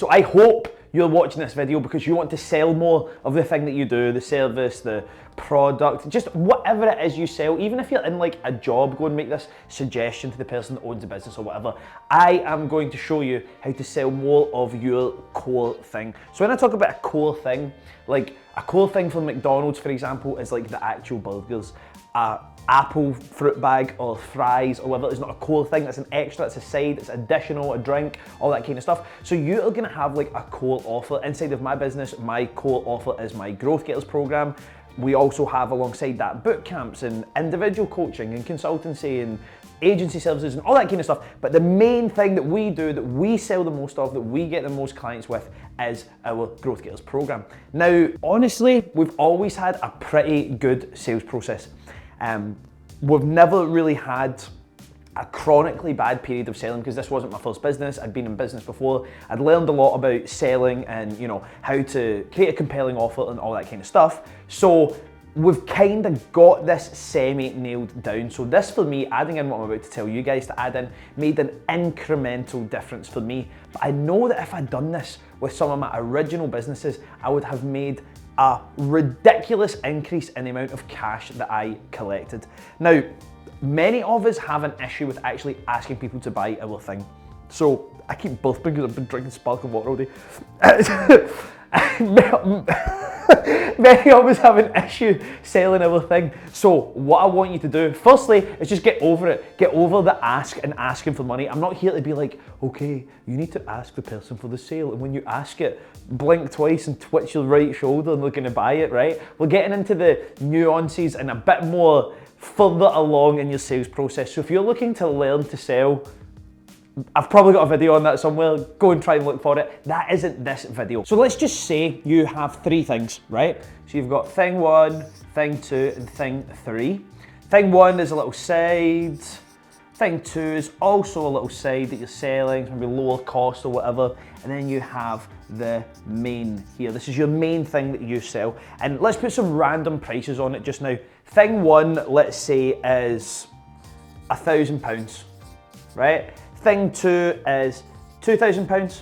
So I hope you're watching this video because you want to sell more of the thing that you do, the service, the product, just whatever it is you sell. Even if you're in like a job, go and make this suggestion to the person that owns the business or whatever. I am going to show you how to sell more of your core thing. So when I talk about a core thing, like a core thing for McDonald's, for example, is like the actual burgers. Apple fruit bag or fries or whatever is not a core thing, that's an extra, it's a side, it's additional, a drink, all that kind of stuff. So you are gonna have like a core offer. Inside of my business, my core offer is my Growth Getters program. We also have alongside that boot camps and individual coaching and consultancy and agency services and all that kind of stuff. But the main thing that we do, that we sell the most of, that we get the most clients with, is our Growth Getters program. Now, honestly, we've always had a pretty good sales process. We've never really had a chronically bad period of selling because this wasn't my first business. I'd been in business before. I'd learned a lot about selling and how to create a compelling offer and all that kind of stuff. So we've kind of got this semi-nailed down. So this, for me, adding in what I'm about to tell you guys to add in, made an incremental difference for me. But I know that if I'd done this with some of my original businesses, I would have made a ridiculous increase in the amount of cash that I collected. Now, many of us have an issue with actually asking people to buy our thing. So I keep burping because I've been drinking sparkling water all day. Many of us have an issue selling our thing. So what I want you to do, firstly, is just get over it. Get over the ask and asking for money. I'm not here to be like, okay, you need to ask the person for the sale. And when you ask it, blink twice and twitch your right shoulder and they're gonna buy it, right? We're getting into the nuances and a bit more further along in your sales process. So if you're looking to learn to sell, I've probably got a video on that somewhere. Go and try and look for it. That isn't this video. So let's just say you have three things, right? So you've got thing one, thing two, and thing three. Thing one is a little side. Thing two is also a little side that you're selling, maybe lower cost or whatever. And then you have the main here. This is your main thing that you sell. And let's put some random prices on it just now. Thing one, let's say, is £1,000, right? Thing two is £2,000,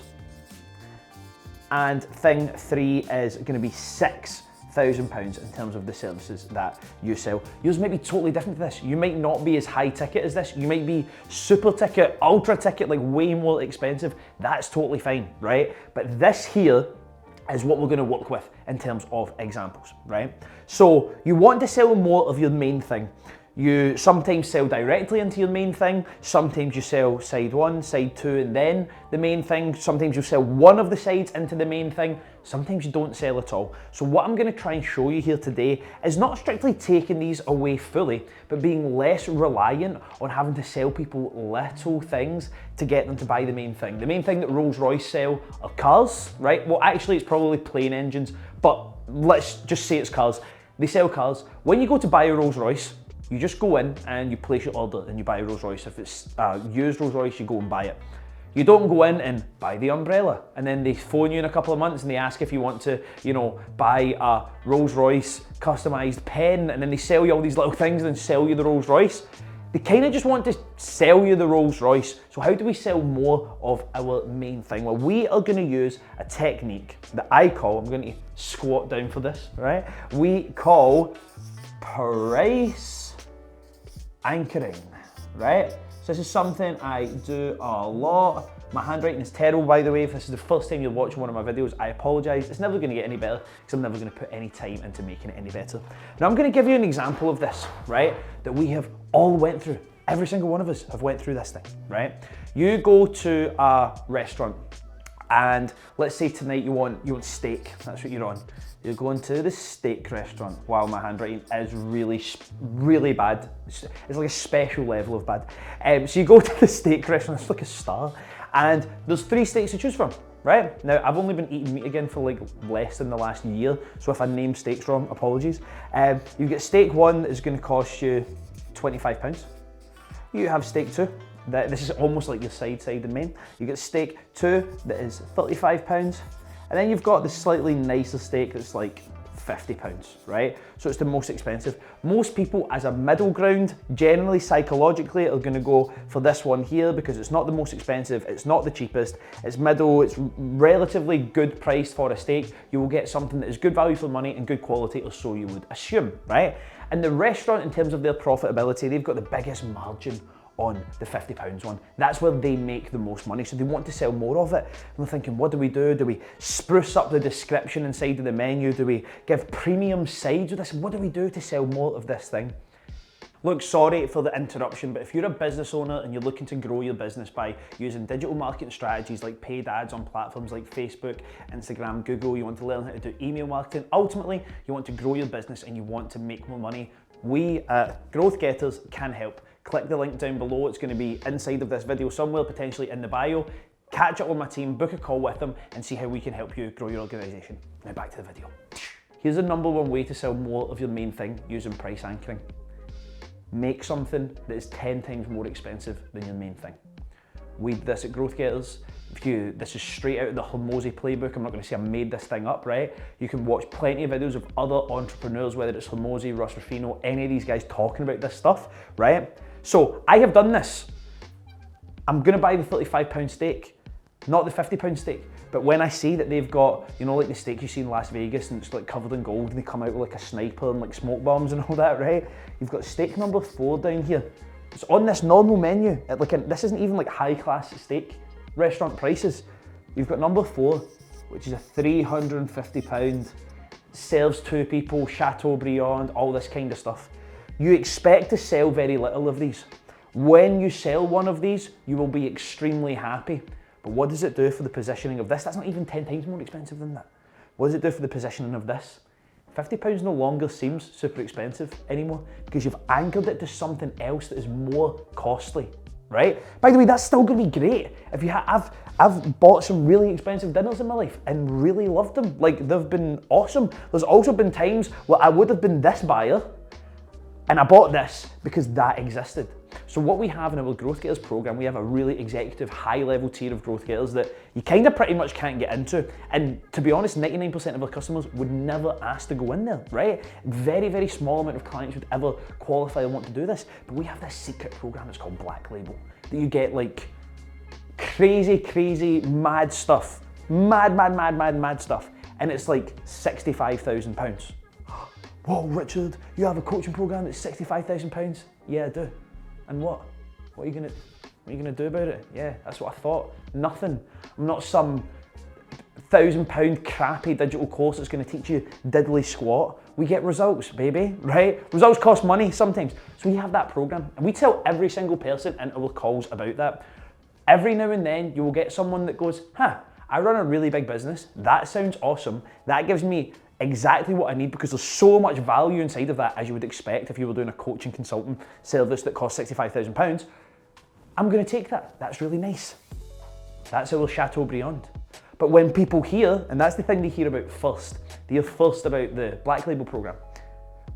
and thing three is going to be £6,000 in terms of the services that you sell. Yours might be totally different to this. You might not be as high ticket as this. You might be super ticket, ultra ticket, like way more expensive. That's totally fine, right? But this here is what we're going to work with in terms of examples, right? So you want to sell more of your main thing. You sometimes sell directly into your main thing, sometimes you sell side one, side two, and then the main thing. Sometimes you sell one of the sides into the main thing, sometimes you don't sell at all. So what I'm gonna try and show you here today is not strictly taking these away fully, but being less reliant on having to sell people little things to get them to buy the main thing. The main thing that Rolls-Royce sell are cars, right? Well, actually it's probably plane engines, but let's just say it's cars. They sell cars. When you go to buy a Rolls-Royce, you just go in and you place your order and you buy a Rolls Royce. If it's used Rolls Royce, you go and buy it. You don't go in and buy the umbrella and then they phone you in a couple of months and they ask if you want to, buy a Rolls Royce customized pen, and then they sell you all these little things and then sell you the Rolls Royce. They kind of just want to sell you the Rolls Royce. So how do we sell more of our main thing? Well, we are going to use a technique that I call, I'm going to squat down for this, right? We call price anchoring, right? So this is something I do a lot. My handwriting is terrible, by the way. If this is the first time you're watching one of my videos, I apologize. It's never gonna get any better because I'm never gonna put any time into making it any better. Now I'm gonna give you an example of this, right? That we have all went through. Every single one of us have went through this thing, right? You go to a restaurant and let's say tonight you want steak, that's what you're on. You're going to the steak restaurant. Wow, my handwriting is really bad. It's like a special level of bad. So you go to the steak restaurant, it's like a star, and there's 3 steaks to choose from, right? Now, I've only been eating meat again for like less than the last year, so if I name steaks wrong, apologies. You get steak 1 is gonna cost you £25. You have steak 2. This is almost like your side and main. You get steak 2 that is £35. And then you've got the slightly nicer steak that's like £50, right? So it's the most expensive. Most people, as a middle ground, generally psychologically are going to go for this one here because it's not the most expensive, it's not the cheapest, it's middle, it's relatively good priced for a steak. You will get something that is good value for money and good quality, or so you would assume, right? And the restaurant, in terms of their profitability, they've got the biggest margin on the £50 one. That's where they make the most money, so they want to sell more of it. And they're thinking, what do we do? Do we spruce up the description inside of the menu? Do we give premium sides with this? What do we do to sell more of this thing? Look, sorry for the interruption, but if you're a business owner and you're looking to grow your business by using digital marketing strategies like paid ads on platforms like Facebook, Instagram, Google, you want to learn how to do email marketing, ultimately you want to grow your business and you want to make more money, we at Growth Getters can help. Click the link down below, it's going to be inside of this video somewhere, potentially in the bio. Catch up with my team, book a call with them and see how we can help you grow your organisation. Now back to the video. Here's the number one way to sell more of your main thing using price anchoring. Make something that is 10 times more expensive than your main thing. We did this at Growth Getters. This is straight out of the Hormozi playbook. I'm not going to say I made this thing up, right? You can watch plenty of videos of other entrepreneurs, whether it's Hormozi, Russ Ruffino, any of these guys talking about this stuff, right? So I have done this. I'm going to buy the £35 steak, not the £50 steak. But when I see that they've got, you know, like the steak you see in Las Vegas and it's like covered in gold and they come out with like a sniper and like smoke bombs and all that, right? You've got steak number 4 down here. It's on this normal menu. This isn't even like high class steak restaurant prices. You've got number 4, which is a £350, serves 2 people, Chateaubriand, all this kind of stuff. You expect to sell very little of these. When you sell one of these, you will be extremely happy. But what does it do for the positioning of this? That's not even 10 times more expensive than that. What does it do for the positioning of this? £50 no longer seems super expensive anymore because you've anchored it to something else that is more costly, right? By the way, that's still gonna be great. If you I've bought some really expensive dinners in my life and really loved them. Like, they've been awesome. There's also been times where I would have been this buyer and I bought this because that existed. So what we have in our Growth Getters program, we have a really executive high-level tier of Growth Getters that you kind of pretty much can't get into. And to be honest, 99% of our customers would never ask to go in there, right? Very, very small amount of clients would ever qualify and want to do this. But we have this secret program that's called Black Label that you get like crazy, mad stuff. Mad stuff. And it's like £65,000. Whoa, Richard, you have a coaching program that's £65,000? Yeah, I do. And what? What are you gonna do about it? Yeah, that's what I thought. Nothing. I'm not some £1,000 crappy digital course that's gonna teach you diddly squat. We get results, baby, right? Results cost money sometimes. So we have that program and we tell every single person in our calls about that. Every now and then you will get someone that goes, I run a really big business. That sounds awesome. That gives me exactly what I need because there's so much value inside of that, as you would expect if you were doing a coaching consultant service that costs £65,000. I'm going to take that. That's really nice. That's our Chateaubriand. But when people hear, and that's the thing they hear about first, they hear first about the Black Label program.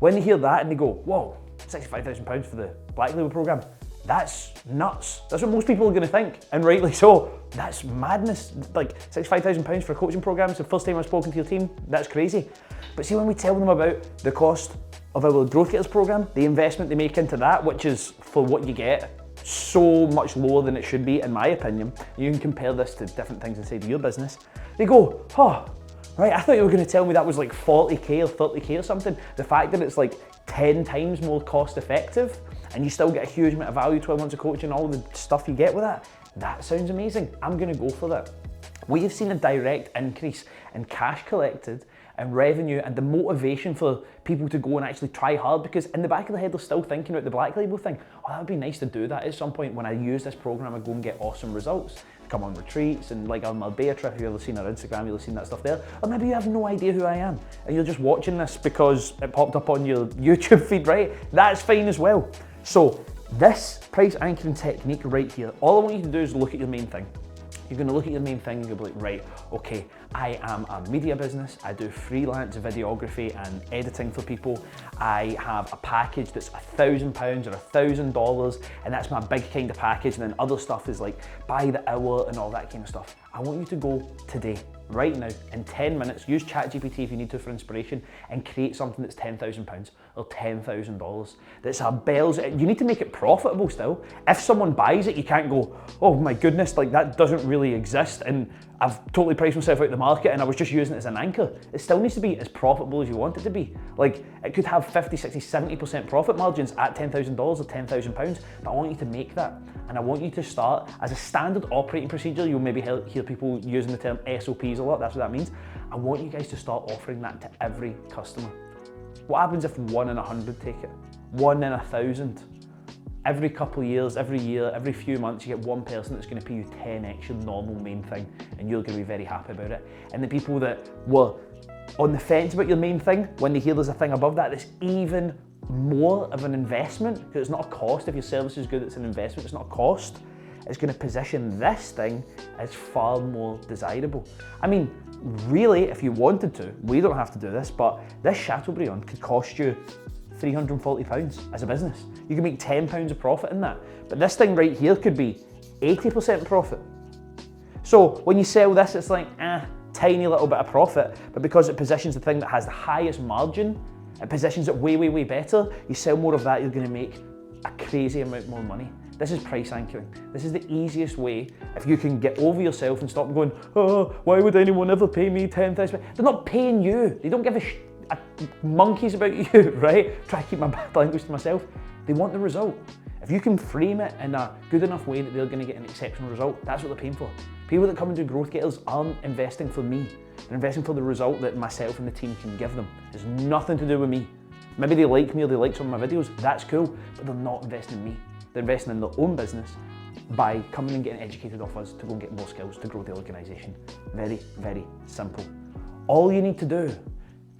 When they hear that and they go, whoa, £65,000 for the Black Label program, that's nuts. That's what most people are going to think, and rightly so. That's madness. Like £65,000 for a coaching program, it's the first time I've spoken to your team, that's crazy. But see, when we tell them about the cost of our Growth Getters program, the investment they make into that, which is for what you get, so much lower than it should be, in my opinion. You can compare this to different things inside of your business. They go, right, I thought you were going to tell me that was like 40k or 30k or something. The fact that it's like 10 times more cost effective and you still get a huge amount of value, 12 months of coaching, all the stuff you get with that sounds amazing. I'm going to go for that. We have seen a direct increase in cash collected and revenue and the motivation for people to go and actually try hard, because in the back of their head they're still thinking about the Black Label thing. Oh, that would be nice to do that at some point. When I use this program, I go and get awesome results. Come on retreats and like on Marbella trip, if you've ever seen our Instagram, you'll have seen that stuff there. Or maybe you have no idea who I am and you're just watching this because it popped up on your YouTube feed, right? That's fine as well. So this price anchoring technique right here, all I want you to do is look at your main thing. You're going to look at your main thing and you'll be like, right, okay, I am a media business. I do freelance videography and editing for people. I have a package that's £1,000 or $1,000, and that's my big kind of package. And then other stuff is like by the hour and all that kind of stuff. I want you to go today right now, in 10 minutes, use ChatGPT if you need to for inspiration, and create something that's £10,000 or $10,000. That's a bells. You need to make it profitable still. If someone buys it, you can't go, oh my goodness, like that doesn't really exist and I've totally priced myself out of the market and I was just using it as an anchor. It still needs to be as profitable as you want it to be. Like it could have 50, 60, 70% profit margins at $10,000 or £10,000, but I want you to make that. And I want you to start as a standard operating procedure. You'll maybe hear people using the term SOPs a lot, that's what that means. I want you guys to start offering that to every customer. What happens if 1 in 100 take it? 1 in 1,000? Every couple of years, every year, every few months, you get one person that's going to pay you 10x your normal main thing, and you're going to be very happy about it. And the people that were on the fence about your main thing, when they hear there's a thing above that, that's even more of an investment, because it's not a cost. If your service is good, it's an investment, it's not a cost. It's going to position this thing as far more desirable. I mean, really, if you wanted to, we don't have to do this, but this Chateaubriand could cost you £340 as a business. You can make £10 of profit in that. But this thing right here could be 80% profit. So when you sell this, it's like, tiny little bit of profit, but because it positions the thing that has the highest margin, it positions it way, way, way better, you sell more of that, you're gonna make a crazy amount more money. This is price anchoring. This is the easiest way, if you can get over yourself and stop going, oh, why would anyone ever pay me £10,000? They're not paying you. They don't give a monkeys about you, right? Try to keep my bad language to myself. They want the result. If you can frame it in a good enough way that they're gonna get an exceptional result, that's what they're paying for. People that come and do Growth Getters aren't investing for me. They're investing for the result that myself and the team can give them. It's nothing to do with me. Maybe they like me or they like some of my videos, that's cool, but they're not investing in me. They're investing in their own business by coming and getting educated off us to go and get more skills to grow the organization. Very, very simple. All you need to do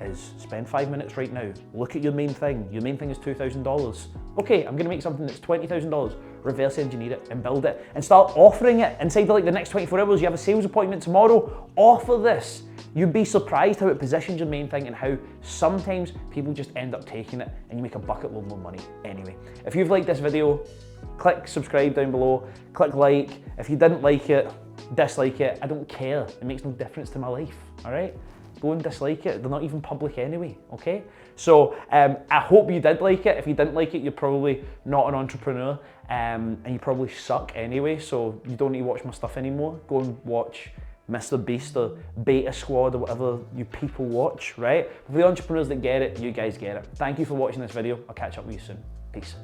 is spend 5 minutes right now, look at your main thing. Your main thing is $2,000. Okay, I'm gonna make something that's $20,000, reverse engineer it and build it and start offering it inside of like the next 24 hours. You have a sales appointment tomorrow, offer this. You'd be surprised how it positions your main thing and how sometimes people just end up taking it and you make a bucket load more money anyway. If you've liked this video, click subscribe down below, click like. If you didn't like it, dislike it, I don't care. It makes no difference to my life, all right? Go and dislike it. They're not even public anyway, okay? So I hope you did like it. If you didn't like it, you're probably not an entrepreneur and you probably suck anyway, so you don't need to watch my stuff anymore. Go and watch Mr. Beast or Beta Squad or whatever you people watch, right? For the entrepreneurs that get it, you guys get it. Thank you for watching this video. I'll catch up with you soon. Peace.